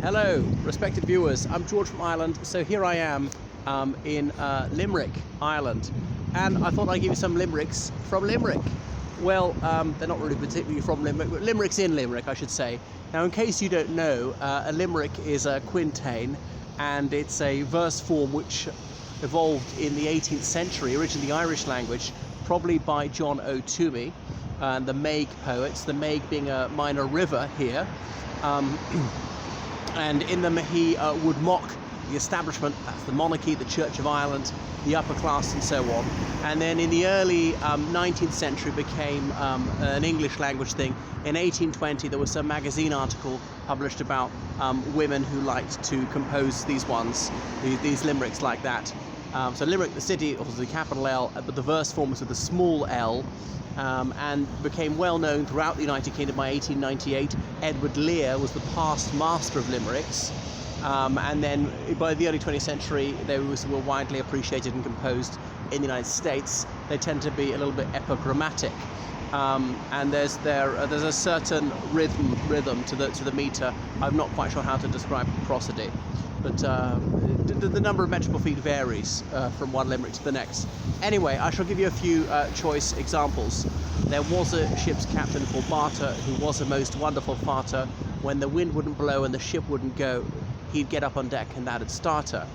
Hello, respected viewers. I'm George from Ireland. So here I am in Limerick, Ireland, and I thought I'd give you some limericks from Limerick. Well, they're not really particularly from Limerick, but limericks in Limerick, I should say. Now, in case you don't know, a limerick is a quintain, and it's a verse form which evolved in the 18th century, originally the Irish language, probably by John O'Toole and the Maig poets, the Maig being a minor river here. And in them he would mock the establishment, that's the monarchy, the Church of Ireland, the upper class and so on. And then in the early 19th century became an English language thing. In 1820 there was a magazine article published about women who liked to compose these limericks like that. So Limerick, the city, obviously the capital L, but the verse form was with a small l. And became well known throughout the United Kingdom by 1898. Edward Lear was the past master of limericks, and then by the early 20th century they were widely appreciated and composed in the United States. They tend to be a little bit epigrammatic, and there's a certain rhythm to the meter. I'm not quite sure how to describe prosody, but the number of metrical feet varies from one limerick to the next. Anyway, I shall give you a few choice examples. There was a ship's captain called Barter who was a most wonderful farter. When the wind wouldn't blow and the ship wouldn't go, he'd get up on deck and that'd start her.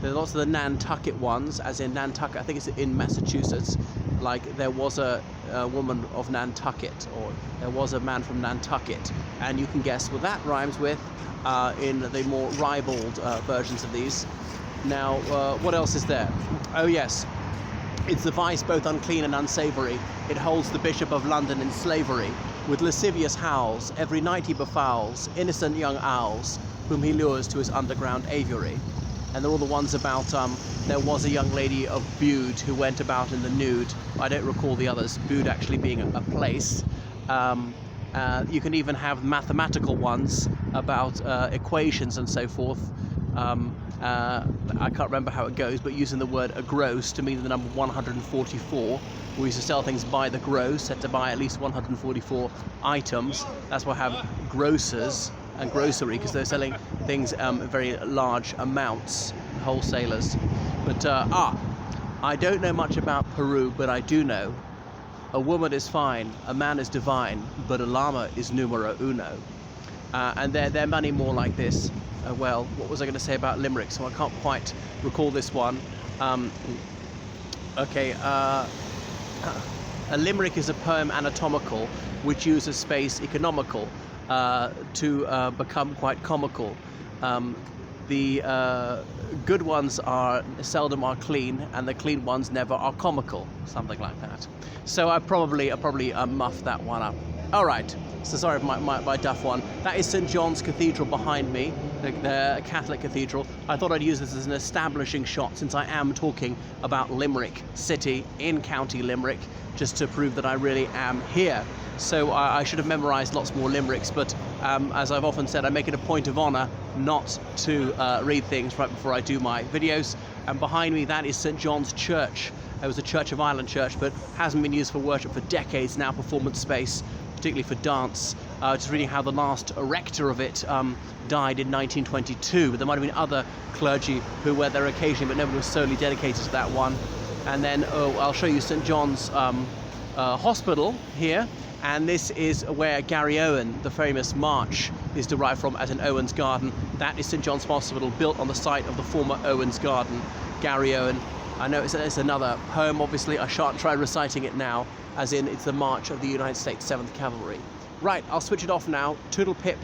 There's also the Nantucket ones, as in Nantucket, I think it's in Massachusetts, like there was a woman of Nantucket, or there was a man from Nantucket, and you can guess what that rhymes with in the more ribald versions of these. Now, what else is there? Oh yes, it's the vice both unclean and unsavoury. It holds the Bishop of London in slavery. With lascivious howls, every night he befouls innocent young owls, whom he lures to his underground aviary. And they're all the ones about, there was a young lady of Bude who went about in the nude. I don't recall the others, Bude actually being a place. You can even have mathematical ones about equations and so forth. I can't remember how it goes, but using the word a gross to mean the number 144. We used to sell things by the gross, had to buy at least 144 items. That's why I have grocers and grocery, because they're selling things in very large amounts, wholesalers. But I don't know much about Peru, but I do know a woman is fine, a man is divine, but a llama is numero uno. And they're many more like this. Well, what was I going to say about limericks? So I can't quite recall this one. A limerick is a poem anatomical which uses space economical to become quite comical. The good ones seldom are clean, and the clean ones never are comical, something like that. So I probably muffed that one up. All right, so sorry for my duff one. That is St. John's Cathedral behind me, the Catholic cathedral. I thought I'd use this as an establishing shot, since I am talking about Limerick City in County Limerick, just to prove that I really am here. So I should have memorized lots more limericks, but as I've often said, I make it a point of honor not to read things right before I do my videos. And behind me, that is St. John's Church. It was a Church of Ireland church, but hasn't been used for worship for decades now, performance space, particularly for dance. Just reading how the last rector of it died in 1922, but there might have been other clergy who were there occasionally, but nobody was solely dedicated to that one. And then I'll show you St. John's Hospital here, and this is where Gary Owen, the famous march, is derived from, as in Owen's Garden. That is St. John's Hospital, built on the site of the former Owen's Garden. Gary Owen. I know it's another poem, obviously. I shan't try reciting it now, as in it's the march of the United States 7th Cavalry. Right, I'll switch it off now. Toodle pip.